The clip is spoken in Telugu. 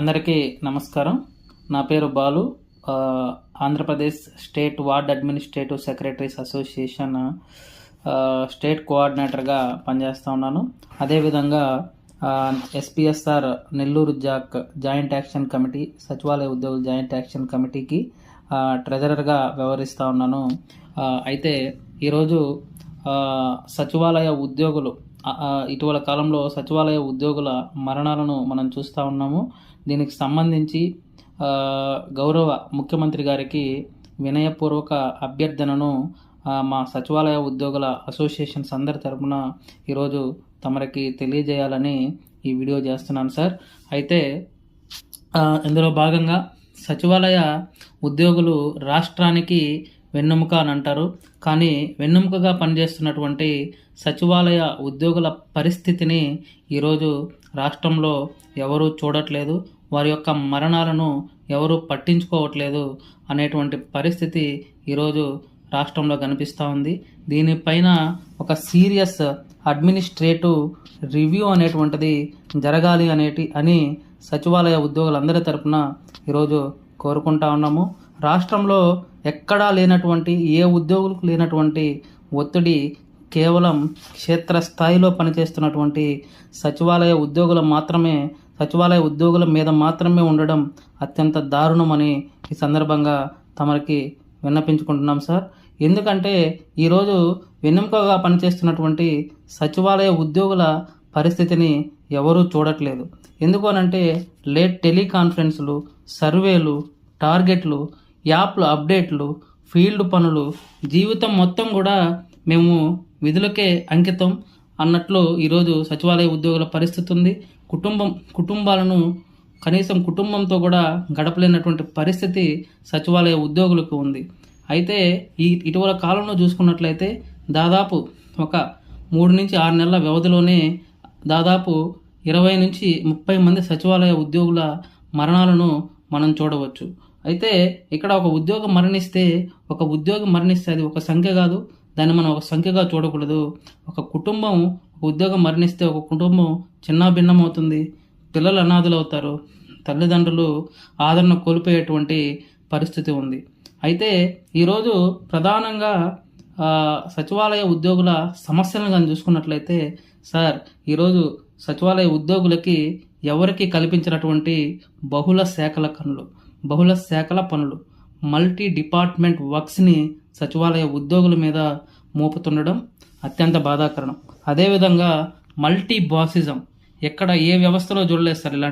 అందరికీ నమస్కారం. నా పేరు Balu. Andhra Pradesh state ward administrative secretaries association state కోఆర్డినేటర్గా పనిచేస్తూ ఉన్నాను. అదేవిధంగా SPSR Nellore joint action committee, సచివాలయ ఉద్యోగుల జాయింట్ యాక్షన్ కమిటీకి ట్రెజరర్గా వ్యవహరిస్తూ ఉన్నాను. అయితే ఈరోజు సచివాలయ ఉద్యోగులు ఇటీవల కాలంలో సచివాలయ ఉద్యోగుల మరణాలను మనం చూస్తూ ఉన్నాము. దీనికి సంబంధించి గౌరవ ముఖ్యమంత్రి గారికి వినయపూర్వక అభ్యర్థనను మా సచివాలయ ఉద్యోగుల అసోసియేషన్స్ అందరి తరపున ఈరోజు తమరికి తెలియజేయాలని ఈ వీడియో చేస్తున్నాను సార్. అయితే ఇందులో భాగంగా సచివాలయ ఉద్యోగులు రాష్ట్రానికి వెన్నెముక అని అంటారు. కానీ వెన్నెముకగా పనిచేస్తున్నటువంటి సచివాలయ ఉద్యోగుల పరిస్థితిని ఈరోజు రాష్ట్రంలో ఎవరూ చూడట్లేదు, వారి యొక్క మరణాలను ఎవరూ పట్టించుకోవట్లేదు అనేటువంటి పరిస్థితి ఈరోజు రాష్ట్రంలో కనిపిస్తూ ఉంది. దీనిపైన ఒక సీరియస్ అడ్మినిస్ట్రేటివ్ రివ్యూ అనేటువంటిది జరగాలి అని సచివాలయ ఉద్యోగులందరి తరపున ఈరోజు కోరుకుంటా ఉన్నాము. రాష్ట్రంలో ఎక్కడా లేనటువంటి, ఏ ఉద్యోగులకు లేనటువంటి ఒత్తిడి కేవలం క్షేత్రస్థాయిలో పనిచేస్తున్నటువంటి సచివాలయ ఉద్యోగుల మీద మాత్రమే ఉండడం అత్యంత దారుణమని ఈ సందర్భంగా తమరికి విన్నపించుకుంటున్నాం సార్. ఎందుకంటే ఈరోజు వెన్నెముకగా పనిచేస్తున్నటువంటి సచివాలయ ఉద్యోగుల పరిస్థితిని ఎవరూ చూడట్లేదు. ఎందుకు అనంటే లేట్ టెలికాన్ఫరెన్సులు, సర్వేలు, టార్గెట్లు, యాప్ల అప్డేట్లు, ఫీల్డ్ పనులు, జీవితం మొత్తం కూడా మేము విధులకే అంకితం అన్నట్లు ఈరోజు సచివాలయ ఉద్యోగుల పరిస్థితి ఉంది. కుటుంబాలను కనీసం కుటుంబంతో కూడా గడపలేనటువంటి పరిస్థితి సచివాలయ ఉద్యోగులకు ఉంది. అయితే ఇటీవల కాలంలో చూసుకున్నట్లయితే దాదాపు ఒక 3 నుంచి 6 నెలల వ్యవధిలోనే దాదాపు 20 నుంచి 30 మంది సచివాలయ ఉద్యోగుల మరణాలను మనం చూడవచ్చు. అయితే ఇక్కడ ఒక ఉద్యోగి మరణిస్తే అది ఒక సంఖ్య కాదు, దాన్ని మనం ఒక సంఖ్యగా చూడకూడదు. ఒక ఉద్యోగం మరణిస్తే ఒక కుటుంబం చిన్నాభిన్నం అవుతుంది, పిల్లలు అనాథులు అవుతారు, తల్లిదండ్రులు ఆదరణ కోల్పోయేటువంటి పరిస్థితి ఉంది. అయితే ఈరోజు ప్రధానంగా సచివాలయ ఉద్యోగుల సమస్యలను కానీ చూసుకున్నట్లయితే సార్, ఈరోజు సచివాలయ ఉద్యోగులకి ఎవరికి కల్పించినటువంటి బహుళ శాఖల పనులు, మల్టీ డిపార్ట్మెంట్ వర్క్స్ని సచివాలయ ఉద్యోగుల మీద మోపుతుండడం అత్యంత బాధాకరణం. అదేవిధంగా మల్టీ బాసిజం ఎక్కడ ఏ వ్యవస్థలో చూడలేదు సార్. ఇలాంటి